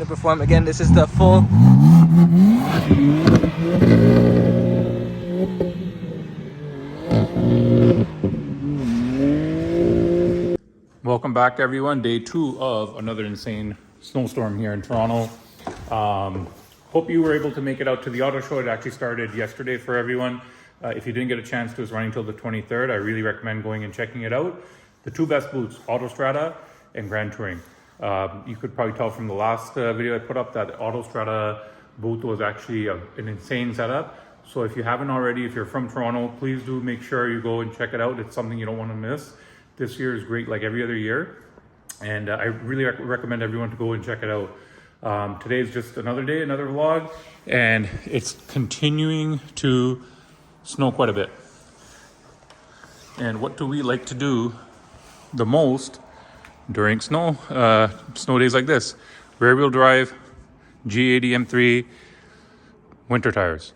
to perform. Again, this is the full. Welcome back, everyone. Day 2 of another insane snowstorm here in Toronto. Hope you were able to make it out to the auto show. It actually started yesterday for everyone. If you didn't get a chance to, it's running till the 23rd. I really recommend going and checking it out. The 2 best boots, Autostrada and Grand Touring. You could probably tell from the last video I put up that Autostrada boot was actually an insane setup. So if you haven't already, if you're from Toronto, please do make sure you go and check it out. It's something you don't want to miss. This year is great like every other year. And I really recommend everyone to go and check it out. Today is just another day, another vlog, and it's continuing to snow quite a bit. And what do we like to do the most during snow days like this? Rear wheel drive, G80 M3, winter tires,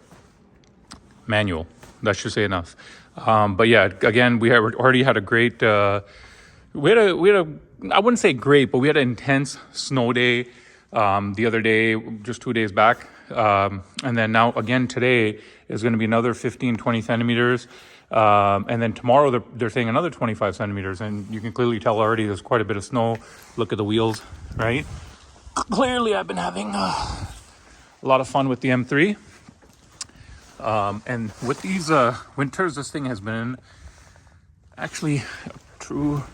manual. That should say enough. But yeah, again, we already had a great. We had a. I wouldn't say great, but we had an intense snow day the other day, just 2 days back. And then now again today is going to be another 15-20 centimeters. And then tomorrow they're saying another 25 centimeters. And you can clearly tell already there's quite a bit of snow. Look at the wheels, right? Clearly I've been having a lot of fun with the M3. And with these winters, this thing has been actually a true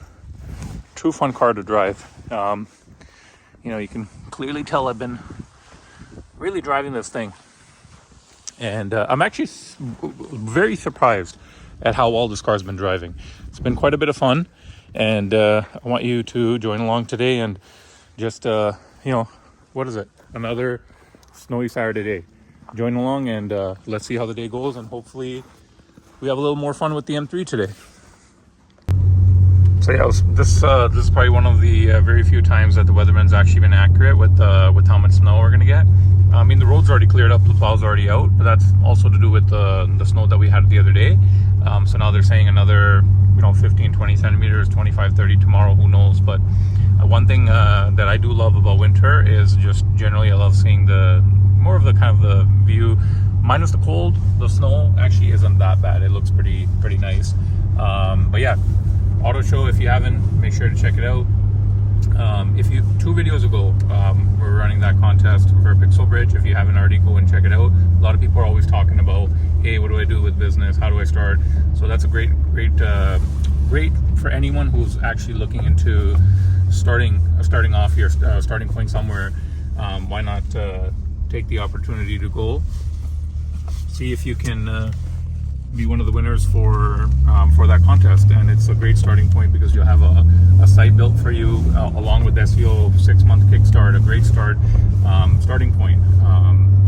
fun car to drive. You know, you can clearly tell I've been really driving this thing. And I'm actually very surprised at how well this car's been driving. It's been quite a bit of fun. And I want you to join along today and just, you know, what is it? Another snowy Saturday day. Join along and let's see how the day goes. And hopefully we have a little more fun with the M3 today. So yeah, this is probably one of the very few times that the weatherman's actually been accurate with how much snow we're gonna get. I mean, the road's already cleared up, the plow's already out, but that's also to do with the snow that we had the other day. So now they're saying another, you know, 15-20 centimeters, 25-30 tomorrow, who knows. But one thing that I do love about winter is just generally I love seeing more of the kind of the view. Minus the cold, the snow actually isn't that bad. It looks pretty nice. But yeah, auto show, if you haven't, make sure to check it out. 2 videos ago, we're running that contest for Pixel Bridge. If you haven't already, go and check it out. A lot of people are always talking about, hey, what do I do with business? How do I start? So that's a great for anyone who's actually looking into starting off here, starting point somewhere. Why not take the opportunity to go see if you can be one of the winners for that contest. And it's a great starting point because you'll have a site built for you along with SEO 6-month kickstart, a great starting point.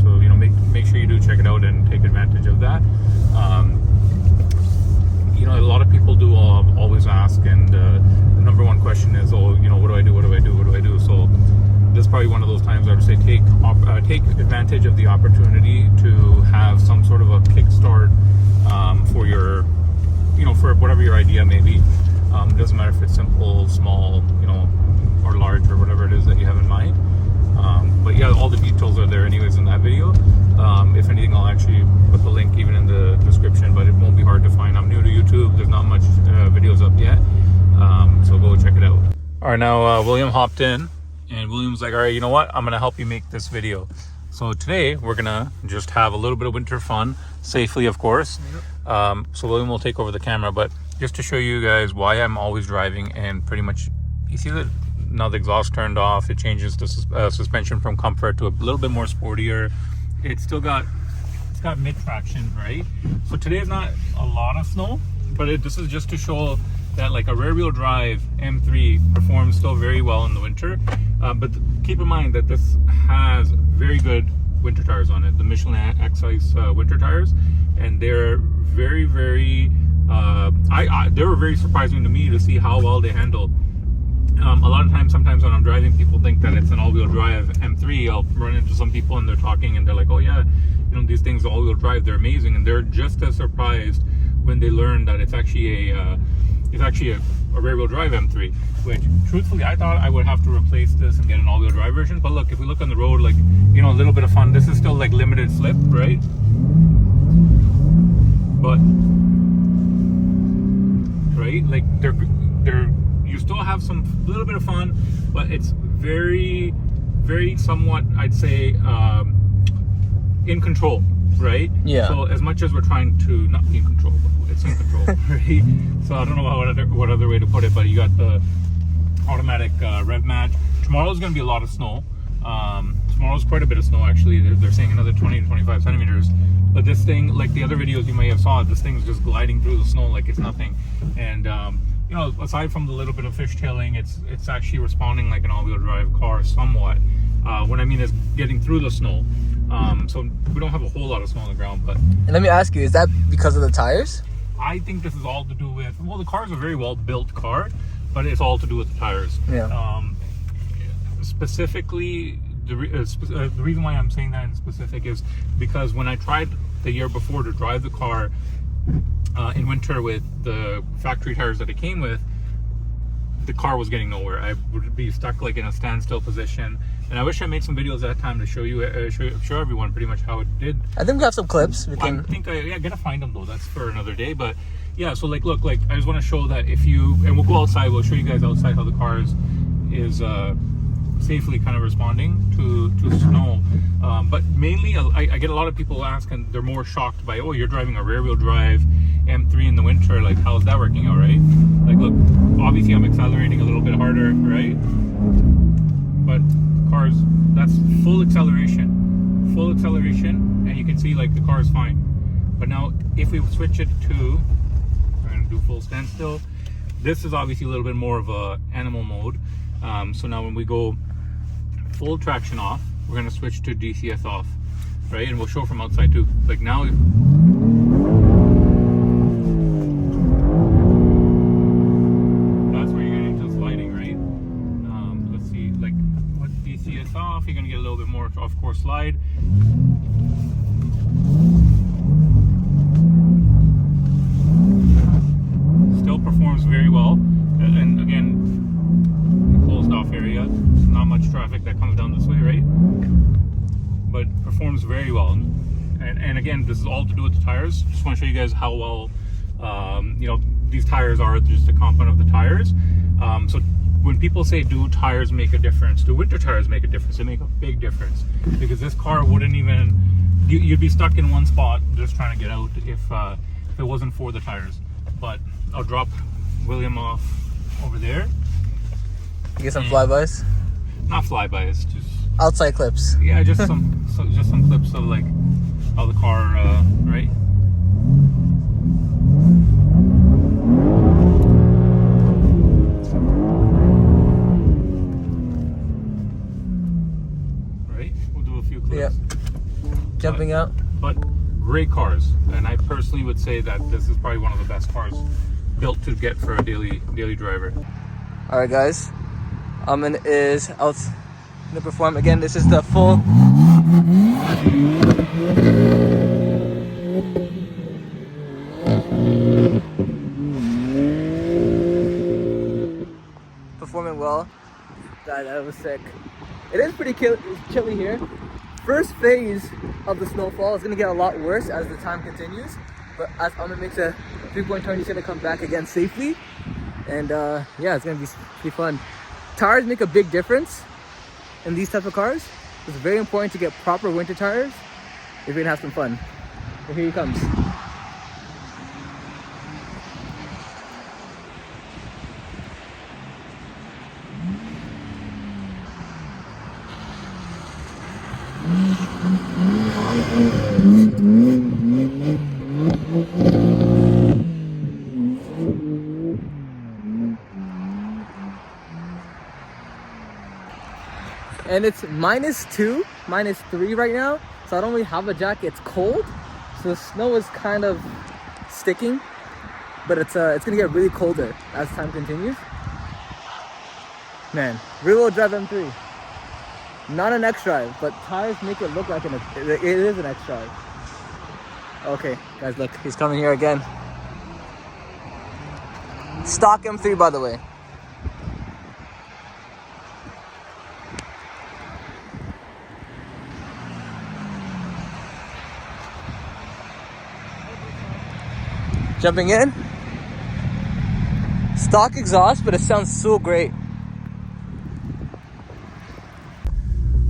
So you know, make sure you do check it out and take advantage of that. You know, a lot of people do always ask, and the number one question is, oh, you know, what do I do? So this is probably one of those times I would say take advantage of the opportunity to have some sort of a kickstart for your, you know, for whatever your idea may be. It doesn't matter if it's simple, small, you know, or large, or whatever it is that you have in mind. But yeah, all the details are there anyways in that video. If anything, I'll actually put the link even in the description, but it won't be hard to find. I'm new to YouTube. There's not much videos up yet. So go check it out. All right, now William hopped in, and William's like, all right, you know what? I'm going to help you make this video. So today we're going to just have a little bit of winter fun, safely, of course. Yep. So William will take over the camera, but just to show you guys why I'm always driving, and pretty much, you see that now the exhaust turned off, it changes the suspension from comfort to a little bit more sportier. It's got mid traction, right? So today is not a lot of snow, but this is just to show that like a rear wheel drive M3 performs still very well in the winter. But keep in mind that this has very good winter tires on it, the Michelin X-Ice winter tires, and they're very they were very surprising to me to see how well they handle. A lot of times, sometimes when I'm driving, people think that it's an all-wheel drive M3. I'll run into some people and they're talking and they're like, oh yeah, you know, these things all-wheel drive, they're amazing. And they're just as surprised when they learn that it's actually a a rear-wheel drive M3, which truthfully I thought I would have to replace this and get an all-wheel drive version. But look, if we look on the road, like, you know, a little bit of fun. This is still like limited slip, right? But right, like they're you still have some little bit of fun, but it's very somewhat, I'd say, in control, right? Yeah. So as much as we're trying to not be in control, but it's in control, right? So I don't know what other way to put it, but you got the automatic rev match. Tomorrow's going to be a lot of snow. Tomorrow's quite a bit of snow, actually. They're saying another 20 to 25 centimeters. But this thing, like the other videos you may have saw, this thing's just gliding through the snow like it's nothing. And you know, aside from the little bit of fishtailing, it's actually responding like an all-wheel drive car somewhat. What I mean is getting through the snow. So we don't have a whole lot of snow on the ground, but. And let me ask you, is that because of the tires? I think this is all to do with, well, the car is a very well-built car, but it's all to do with the tires. Yeah. Specifically, the reason why I'm saying that in specific is because when I tried the year before to drive the car in winter with the factory tires that it came with, the car was getting nowhere. I would be stuck like in a standstill position, and I wish I made some videos at that time to show you, show everyone pretty much how it did. I think we have some clips. We can. I think I gotta find them though. That's for another day. But yeah, so like, look, like I just want to show that if you, and we'll go outside. We'll show you guys outside how the car is safely kind of responding to snow. But mainly, I get a lot of people ask, and they're more shocked by, oh, you're driving a rear-wheel drive M3 in the winter. Like, how's that working out, right? Like, look, obviously I'm accelerating a little bit harder, right? But cars, that's full acceleration, and you can see like the car is fine. But now, if we switch it to, we're gonna do full standstill. This is obviously a little bit more of a animal mode. So now when we go full traction off, we're going to switch to DCS off, right? And we'll show from outside too. Like now, that's where you're getting into sliding, right? Let's see, like with DCS off, you're going to get a little bit more off-course slide. Still performs very well. And again, closed off area, not much traffic that comes down this way, right? But performs very well. And again, this is all to do with the tires. Just want to show you guys how well you know, these tires are just a component of the tires. So when people say, do tires make a difference, do winter tires make a difference? They make a big difference, because this car wouldn't even, you'd be stuck in one spot just trying to get out if it wasn't for the tires. But I'll drop William off over there. You get some flybys? Not flybys, just outside clips. Yeah, just some clips of like how the car, right? Right? We'll do a few clips. Yeah. Jumping out. But great cars, and I personally would say that this is probably one of the best cars built to get for a daily driver. All right, guys. Amin is out to perform again. This is the full. Performing well. That was sick. It is pretty chilly here. First phase of the snowfall is gonna get a lot worse as the time continues. But as Amin makes a 3-point turn, he's gonna come back again safely. And yeah, it's gonna be pretty fun. Tires make a big difference in these type of cars. It's very important to get proper winter tires if you're gonna have some fun. So here he comes. And it's -2, -3 right now, so I don't really have a jacket. It's cold, so the snow is kind of sticking, but it's gonna get really colder as time continues. Man, rear-wheel drive M3, not an X-Drive, but tires make it look like it is an X-Drive. Okay, guys, look, he's coming here again. Stock M3, by the way. Jumping in. Stock exhaust, but it sounds so great.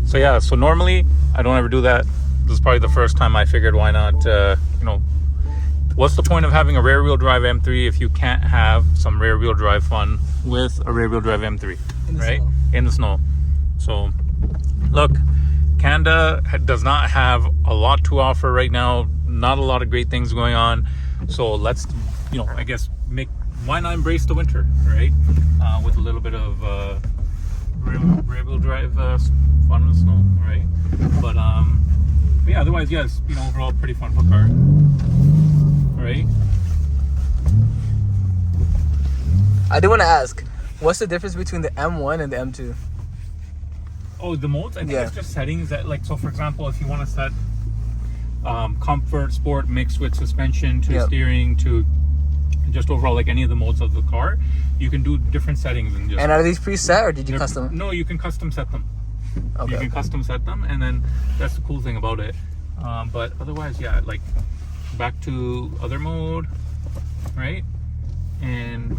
So yeah, so normally I don't ever do that. This is probably the first time I figured why not, what's the point of having a rear wheel drive M3 if you can't have some rear wheel drive fun with a rear wheel drive M3, right? In the snow. So look, Canada does not have a lot to offer right now, not a lot of great things going on. So let's, I guess why not embrace the winter, right? With a little bit of rear wheel drive fun in the snow, right? But yeah, otherwise, yes, overall pretty fun for car, right? I do want to ask, what's the difference between the M1 and the M2? Oh, the modes? I think it's just settings that, like, so for example, if you want to set comfort, sport mixed with suspension to steering to just overall like any of the modes of the car, you can do different settings and just. And are these preset or did you custom? No, you can custom set them. Okay. You can custom set them, and then that's the cool thing about it. But otherwise, yeah, like back to other mode, right? And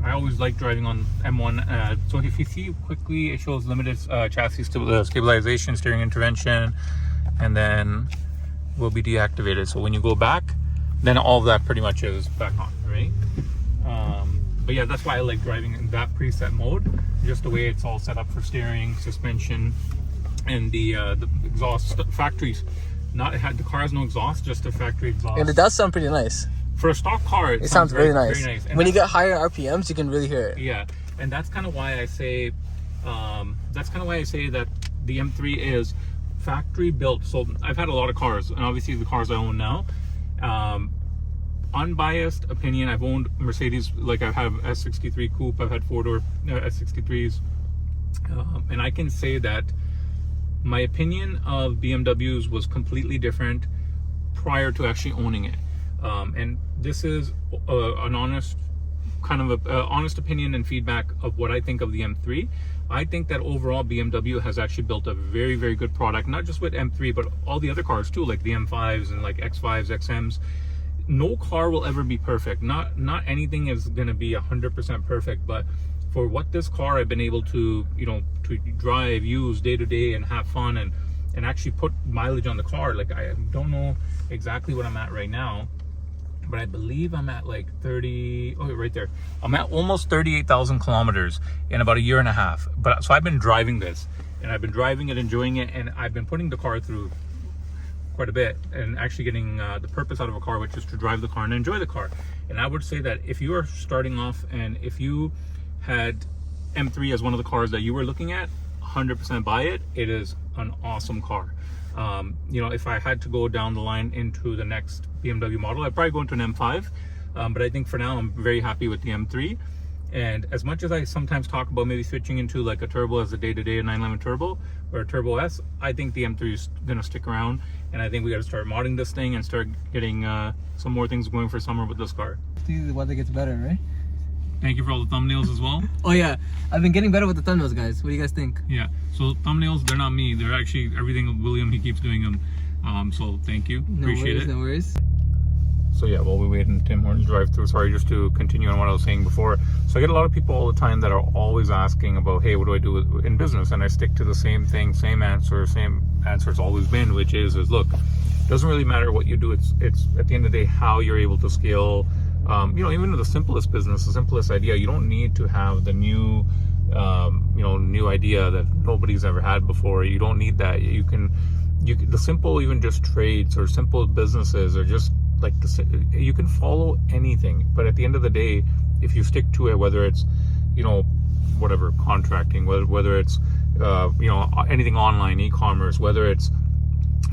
I always like driving on M1. So if you see quickly, it shows limited chassis stabilization, steering intervention, and then will be deactivated. So when you go back, then all of that pretty much is back on, right? But yeah, that's why I like driving in that preset mode, just the way it's all set up for steering, suspension, and the exhaust factories. The car has no exhaust, just a factory exhaust. And it does sound pretty nice. For a stock car, it sounds very nice. Very nice. When you get higher RPMs, you can really hear it. Yeah, and that's kind of why I say, that the M3 is factory built. So I've had a lot of cars, and obviously the cars I own now. Unbiased opinion, I've owned Mercedes, like I have S63 Coupe, I've had 4-door S63s, and I can say that my opinion of BMWs was completely different prior to actually owning it. And this is an honest honest opinion and feedback of what I think of the M3. I think that overall BMW has actually built a very, very good product, not just with M3, but all the other cars too, like the M5s and like X5s, XMs. No car will ever be perfect. Not anything is going to be 100% perfect, but for what this car I've been able to, to drive, use day to day and have fun and actually put mileage on the car. Like, I don't know exactly what I'm at right now, but I believe I'm at like right there. I'm at almost 38,000 kilometers in about a year and a half. So I've been driving this, and I've been driving it, enjoying it, and I've been putting the car through quite a bit and actually getting the purpose out of a car, which is to drive the car and enjoy the car. And I would say that if you are starting off and if you had M3 as one of the cars that you were looking at, 100% buy it. It is an awesome car. If I had to go down the line into the next BMW model, I'd probably go into an M5, but I think for now I'm very happy with the M3. And as much as I sometimes talk about maybe switching into like a turbo as a day-to-day 911 turbo or a turbo S, I think the M3 is going to stick around, and I think we got to start modding this thing and start getting some more things going for summer with this car. See, the weather gets better, right? Thank you for all the thumbnails as well. Oh yeah, I've been getting better with the thumbnails, guys. What do you guys think? Yeah, so thumbnails, they're not me. They're actually everything William, he keeps doing them. So thank you, appreciate it. No worries. So yeah, while we wait in Tim Hortons drive-through, sorry, just to continue on what I was saying before. So I get a lot of people all the time that are always asking about, hey, what do I do in business? And I stick to the same thing, same answer it's always been, which is look, it doesn't really matter what you do. It's at the end of the day how you're able to scale. Even the simplest business, the simplest idea, you don't need to have the new idea that nobody's ever had before. You don't need that. The simple, even just trades or simple businesses, or just like you can follow anything. But at the end of the day, if you stick to it, whether it's whatever, contracting, whether it's anything online, e-commerce, whether it's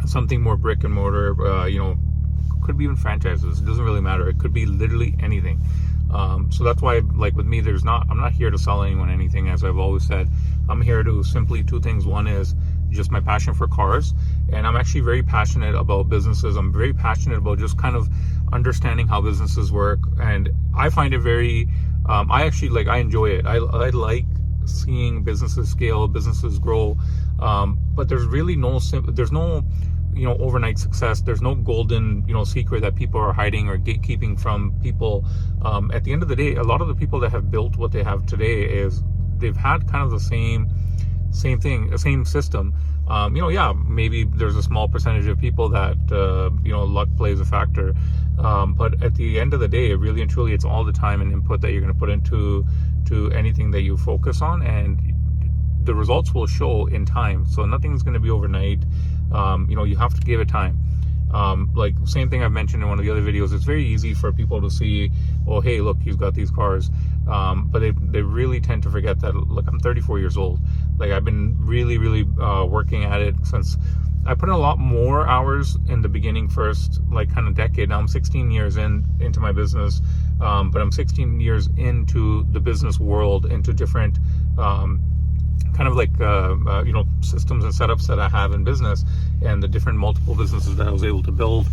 something more brick and mortar, could be even franchises. It doesn't really matter. It could be literally anything. So that's why, like with me, I'm not here to sell anyone anything. As I've always said, I'm here to simply two things. One is just my passion for cars, and I'm actually very passionate about businesses. I'm very passionate about just kind of understanding how businesses work, and I find it very I actually I enjoy it. I like seeing businesses scale, businesses grow, but there's really there's no overnight success. There's no golden secret that people are hiding or gatekeeping from people. At the end of the day, a lot of the people that have built what they have today is they've had kind of the same thing, the same system. Maybe there's a small percentage of people that luck plays a factor, but at the end of the day, really and truly, it's all the time and input that you're going to put into anything that you focus on, and the results will show in time. So nothing's going to be overnight. You have to give it time. Same thing I've mentioned in one of the other videos, it's very easy for people to see, oh, hey, look, he's got these cars. But they really tend to forget that, look, I'm 34 years old. I've been really, really working at it since I put in a lot more hours in the beginning, first, kind of decade. Now I'm 16 years into my business, but I'm 16 years into the business world, into different systems and setups that I have in business, and the different multiple businesses that I was able to build.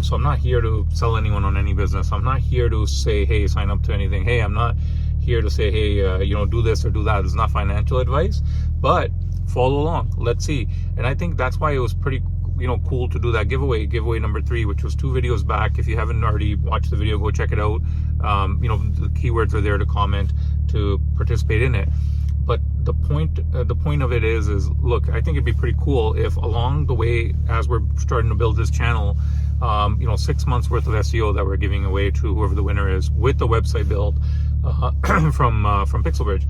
So I'm not here to sell anyone on any business. I'm not here to say, hey, sign up to anything. Hey, I'm not here to say, hey, do this or do that. It's not financial advice, but follow along. Let's see. And I think that's why it was pretty cool to do that giveaway number 3, which was 2 videos back. If you haven't already watched the video, go check it out. The keywords are there to comment, to participate in it. But the point of it is look, I think it'd be pretty cool if along the way, as we're starting to build this channel, 6 months worth of SEO that we're giving away to whoever the winner is, with the website build from Pixelbridge.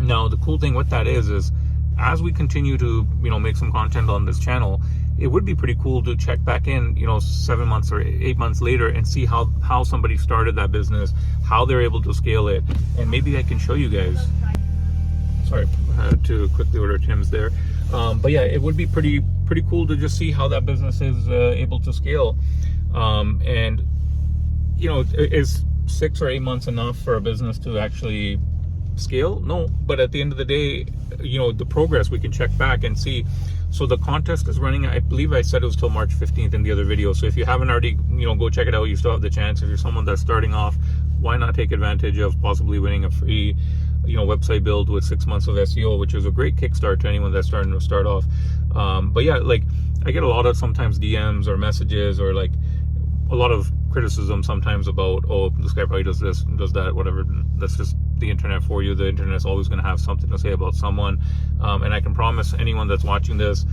Now, the cool thing with that is as we continue to make some content on this channel, it would be pretty cool to check back in 7 months or 8 months later and see how somebody started that business, how they're able to scale it, and maybe I can show you guys. Sorry, I had to quickly order Tim's there. But yeah, it would be pretty cool to just see how that business is able to scale. And is 6 or 8 months enough for a business to actually scale? No, but at the end of the day, the progress, we can check back and see. So the contest is running, I believe I said it was till March 15th in the other video. So if you haven't already, go check it out. You still have the chance. If you're someone that's starting off, why not take advantage of possibly winning a free website build with 6 months of SEO, which is a great kickstart to anyone that's starting to start off. But yeah, I get a lot of sometimes DMs or messages, or a lot of criticism sometimes about, oh, this guy probably does this, does that, whatever. That's just the internet for you. The internet's always going to have something to say about someone. And I can promise anyone that's watching this,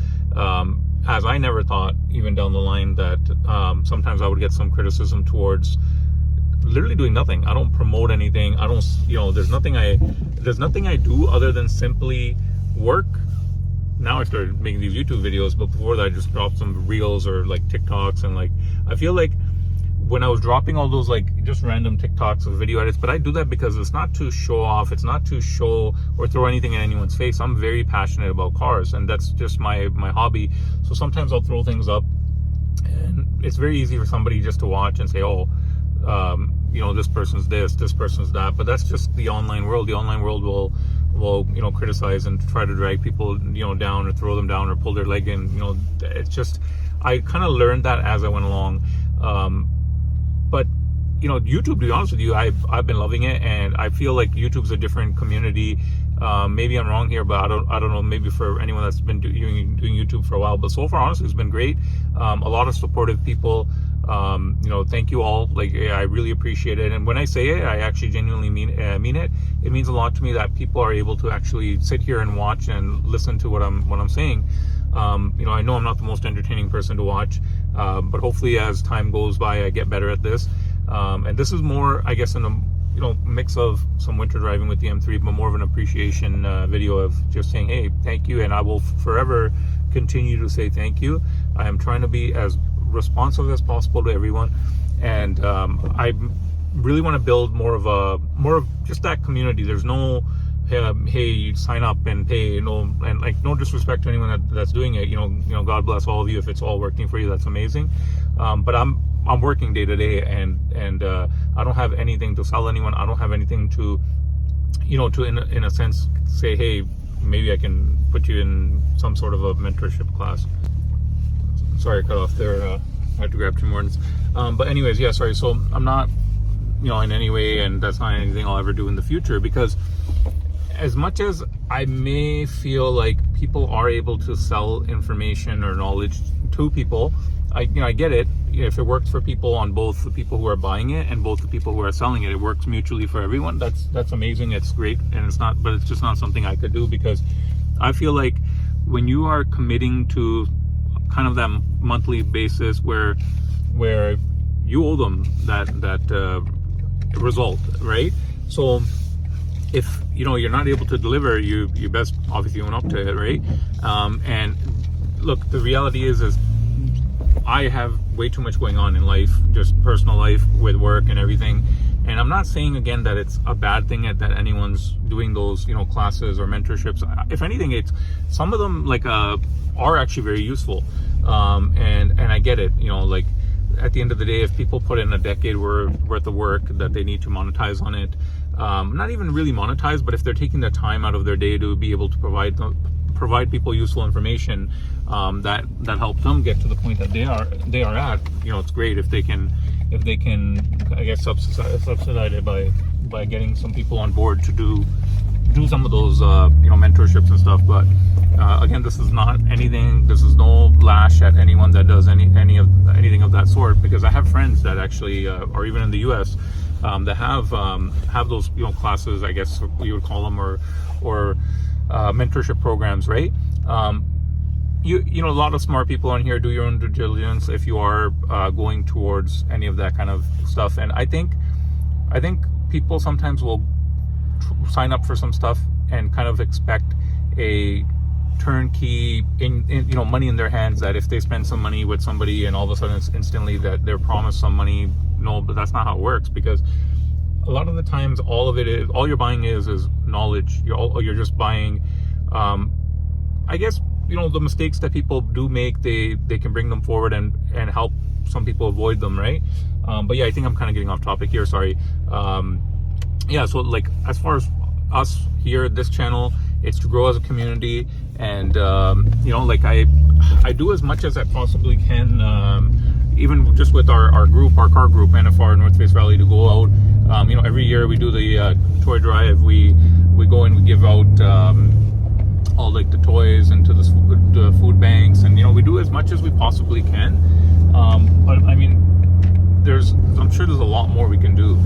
as I never thought, even down the line, that sometimes I would get some criticism towards literally doing nothing. I don't promote anything. I don't, there's nothing I do other than simply work. Now I started making these YouTube videos, but before that I just dropped some reels or TikToks, and I feel like when I was dropping all those just random TikToks of video edits, but I do that because it's not to show off, it's not to show or throw anything in anyone's face. I'm very passionate about cars, and that's just my hobby. So sometimes I'll throw things up, and it's very easy for somebody just to watch and say, oh, this person's this person's that. But that's just the online world. The online world will criticize and try to drag people down, or throw them down, or pull their leg in. It's just, I kind of learned that as I went along. But YouTube, to be honest with you, I've been loving it, and I feel like YouTube's a different community. Maybe I'm wrong here, but I don't know. Maybe for anyone that's been doing YouTube for a while, but so far, honestly, it's been great. A lot of supportive people. Thank you all. I really appreciate it. And when I say it, I actually genuinely mean it. It means a lot to me that people are able to actually sit here and watch and listen to what I'm saying. I know I'm not the most entertaining person to watch, but hopefully as time goes by, I get better at this. And this is more, I guess, in a mix of some winter driving with the M3, but more of an appreciation video of just saying, hey, thank you, and I will forever continue to say thank you. I am trying to be as responsive as possible to everyone, and I really want to build more of just that community. There's no hey, sign up and pay, and no disrespect to anyone that's doing it. God bless all of you if it's all working for you. That's amazing. But I'm working day to day, and I don't have anything to sell anyone. I don't have anything to in a sense say, hey, maybe I can put you in some sort of a mentorship class. Sorry, I cut off there. I had to grab Tim Hortons. But anyways, yeah, sorry. So I'm not in any way, and that's not anything I'll ever do in the future, because as much as I may feel like people are able to sell information or knowledge to people, I get it. If it works for people, on both the people who are buying it and both the people who are selling it, it works mutually for everyone. That's amazing. It's great, and it's just not something I could do, because I feel like when you are committing to kind of that monthly basis where you owe them that result, right? So if you're not able to deliver, you best obviously own up to it, right? And look, the reality is I have way too much going on in life, just personal life with work and everything. And I'm not saying again that it's a bad thing that anyone's doing those classes or mentorships. If anything, it's some of them are actually very useful. And I get it. Like at the end of the day, if people put in a decade worth of work that they need to monetize on it, not even really monetize, but if they're taking the time out of their day to be able to provide people useful information that helps them get to the point that they are at, it's great if they can I guess subsidize it by getting some people on board to do some of those mentorships and stuff. But again, this is not anything, this is no lash at anyone that does anything of that sort, because I have friends that actually are even in the US that have those classes, I guess we would call them, or mentorship programs, right? A lot of smart people on here. Do your own due diligence if you are going towards any of that kind of stuff. And I think people sometimes will sign up for some stuff and kind of expect a turnkey money in their hands, that if they spend some money with somebody and all of a sudden it's instantly that they're promised some money. No, but that's not how it works, because a lot of the times all you're buying is knowledge. You're just buying I guess the mistakes that people do make, they can bring them forward and help some people avoid them, right? But yeah, I think I'm kind of getting off topic here, sorry. So like as far as us here, this channel, it's to grow as a community, and I do as much as I possibly can, even just with our group, our car group, NFR North Face Rally, to go out. Every year we do the toy drive. We go and we give out all like the toys and to the food banks, and we do as much as we possibly can. But I mean, I'm sure there's a lot more we can do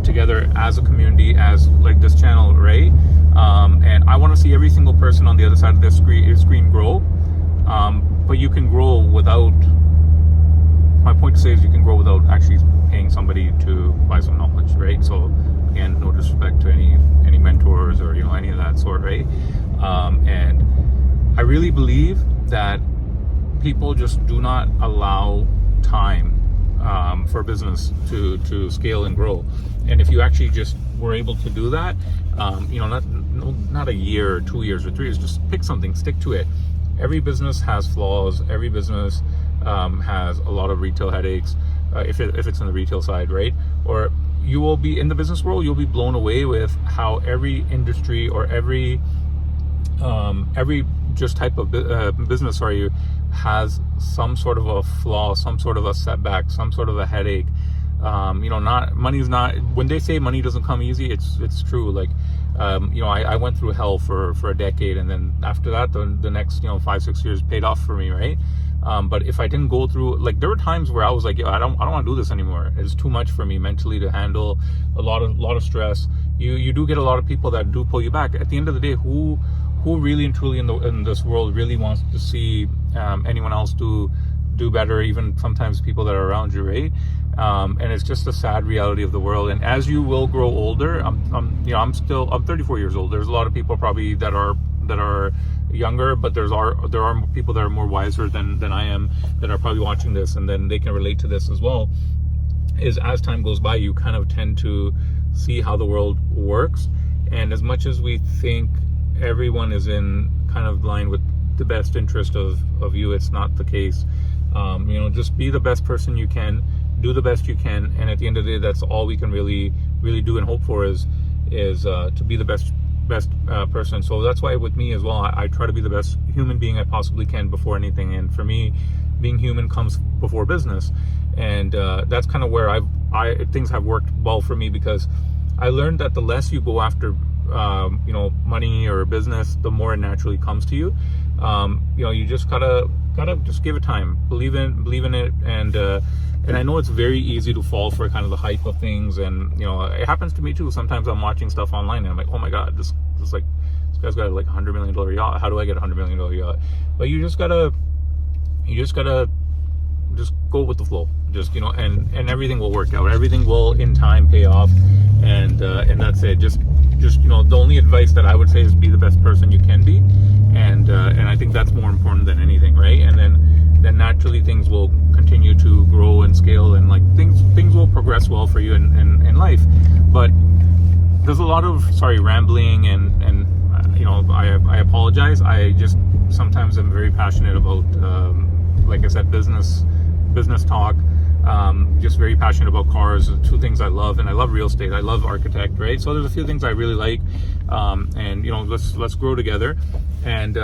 together as a community, as like this channel, right? And I want to see every single person on the other side of this screen grow. But you can grow without. My point to say is you can grow without actually paying somebody to buy some knowledge, right? So again, no disrespect to any mentors or any of that sort, right? And I really believe that people just do not allow time for business to scale and grow. And if you actually just were able to do that, not a year or 2 years or 3 years, just pick something, stick to it. Every business has flaws. Every business has a lot of retail headaches, if it's in the retail side, right? Or you will be in the business world, you'll be blown away with how every industry or every just type of business, has some sort of a flaw, some sort of a setback, some sort of a headache. Money's not, when they say money doesn't come easy, it's true. Like, I went through hell for a decade, and then after that, the next 5-6 years paid off for me, right? But if I didn't go through, like, there were times where I was like, I don't want to do this anymore. It's too much for me mentally to handle, a lot of stress. You do get a lot of people that do pull you back. At the end of the day, who really and truly in this world really wants to see anyone else do better, even sometimes people that are around you, right? And it's just a sad reality of the world. And as you will grow older, I'm 34 years old. There's a lot of people probably that are younger, but there are people that are more wiser than I am, that are probably watching this, and then they can relate to this as well. Is as time goes by, you kind of tend to see how the world works, and as much as we think everyone is in kind of line with the best interest of you, it's not the case. Just be the best person you can, do the best you can, and at the end of the day, that's all we can really do and hope for is to be the best person. So that's why with me as well, I try to be the best human being I possibly can before anything. And for me, being human comes before business, and that's kind of where I've things have worked well for me, because I learned that the less you go after money or business, the more it naturally comes to you. You just gotta just give it time, believe in it, and I know it's very easy to fall for kind of the hype of things, and it happens to me too. Sometimes I'm watching stuff online and I'm like, oh my god, this guy's got like $100 million yacht. How do I get a $100 million yacht? But you just gotta just go with the flow, and everything will work out. Everything will in time pay off, and that's it. Just the only advice that I would say is be the best person you can be, and I think that's more important than anything, right? And then naturally things will continue to grow and scale, and like things will progress well for you in life. But there's a lot of rambling, and I apologize. I just sometimes am very passionate about like I said, business talk. Just very passionate about cars. Two things I love, and I love real estate. I love architect, right? So there's a few things I really like, and let's grow together. And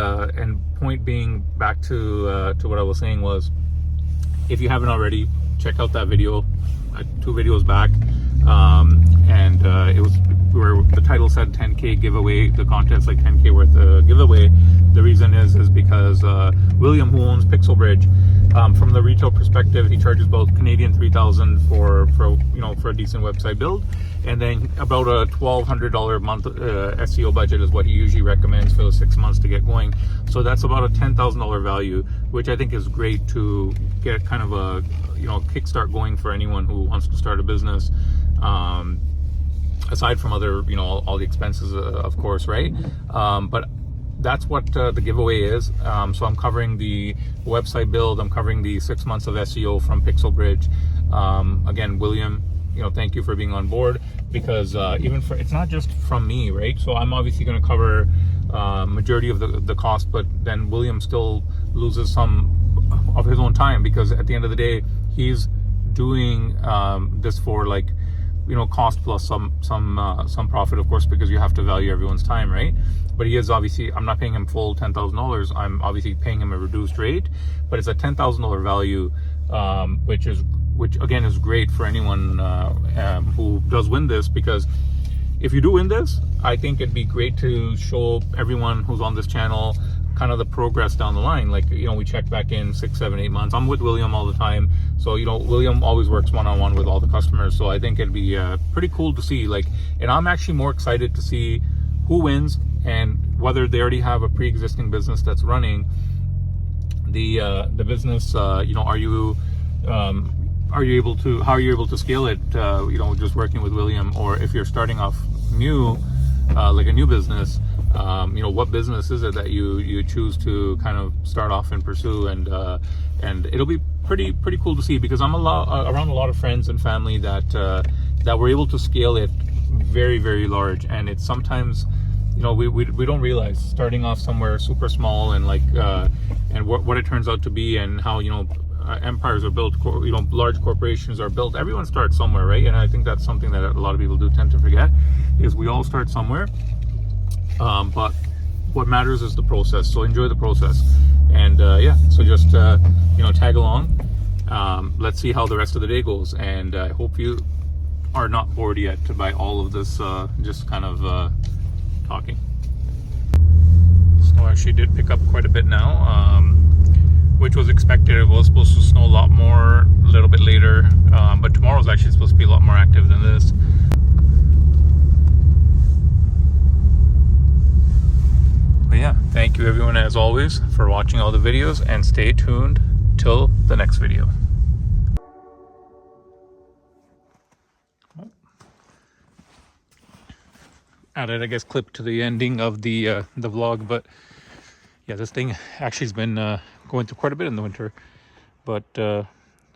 point being, back to what I was saying was, if you haven't already, check out that video, 2 videos back, and it was where the title said 10K giveaway. The content's like 10K worth of giveaway. The reason is because William, who owns Pixel Bridge, from the retail perspective, he charges about Canadian 3,000 for a decent website build, and then about a $1,200 a month SEO budget is what he usually recommends for the 6 months to get going. So that's about a $10,000 value, which I think is great to get kind of a kickstart going for anyone who wants to start a business. Aside from other, all the expenses, of course, right? But that's what the giveaway is. So I'm covering the website build. I'm covering the 6 months of SEO from Pixel Bridge. Again, William, thank you for being on board, because it's not just from me, right? So I'm obviously going to cover majority of the cost, but then William still loses some of his own time, because at the end of the day, he's doing this for cost plus some profit, of course, because you have to value everyone's time, right? But he is obviously, I'm not paying him full $10,000. I'm obviously paying him a reduced rate, but it's a $10,000 value, which again is great for anyone who does win this, because if you do win this, I think it'd be great to show everyone who's on this channel kind of the progress down the line. We check back in 6, 7, 8 months. I'm with William all the time, so William always works one-on-one with all the customers, so I think it'd be pretty cool to see, and I'm actually more excited to see who wins, and whether they already have a pre-existing business that's running the business. Are you able to scale it, just working with William, or if you're starting off new, like a new business, what business is it that you choose to kind of start off and pursue, and it'll be pretty cool to see, because I'm around a lot of friends and family that were able to scale it very, very large, and it's sometimes we don't realize starting off somewhere super small, and and what it turns out to be, and how empires are built, large corporations are built. Everyone starts somewhere, right? And I think that's something that a lot of people do tend to forget, is we all start somewhere. But what matters is the process. So enjoy the process, and so just tag along. Let's see how the rest of the day goes, and I hope you are not bored yet by all of this just kind of talking. Snow actually did pick up quite a bit now, which was expected. It was supposed to snow a lot more a little bit later, but tomorrow's actually supposed to be a lot more active than this. But yeah, thank you everyone, as always, for watching all the videos, and stay tuned till the next video. Added, I guess, clip to the ending of the vlog, but yeah, this thing actually has been going through quite a bit in the winter, but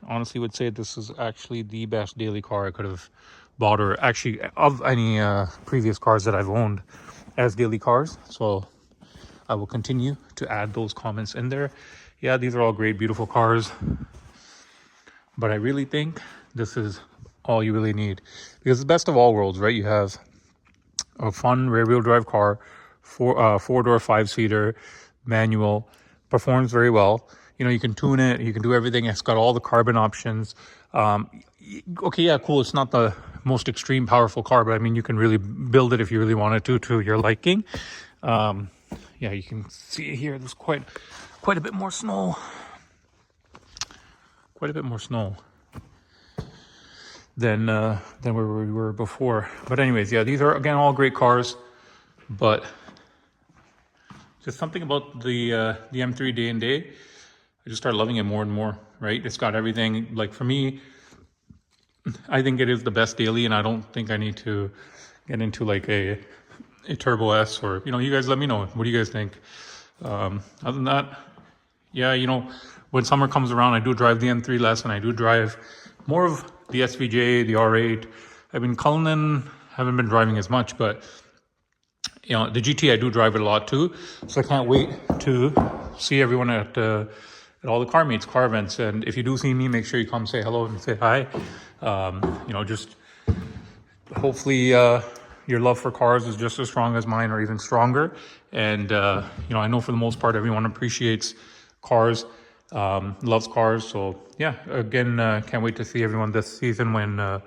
honestly would say this is actually the best daily car I could have bought, or actually of any previous cars that I've owned as daily cars. So I will continue to add those comments in there. Yeah, these are all great, beautiful cars, but I really think this is all you really need, because it's the best of all worlds, right? You have a fun rear-wheel drive car, four-door, 5-seater, manual, performs very well. You can tune it, you can do everything. It's got all the carbon options. Okay, yeah, cool. It's not the most extreme powerful car, but I mean, you can really build it if you really wanted to your liking. Yeah, you can see here, there's quite a bit more snow. Quite a bit more snow than where we were before. But anyways, yeah, these are again all great cars, but just something about the M3 day and day. I just started loving it more and more. Right? It's got everything. Like for me, I think it is the best daily, and I don't think I need to get into like a Turbo S or, you know, you guys let me know. What do you guys think? Other than that, yeah, you know, when summer comes around, I do drive the M3 less, and I do drive more of the SVJ, the R8. I've been Cullinan, haven't been driving as much, but you know, the GT I do drive it a lot too. So I can't wait to see everyone at all the car meets, car events. And if you do see me, make sure you come say hello and say hi. You know, just hopefully your love for cars is just as strong as mine or even stronger. And, you know, I know for the most part, everyone appreciates cars, loves cars. So yeah, again, can't wait to see everyone this season when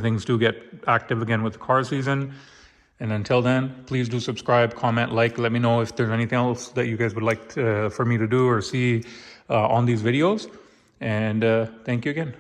things do get active again with the car season. And until then, please do subscribe, comment, like, let me know if there's anything else that you guys would like for me to do or see on these videos. And thank you again.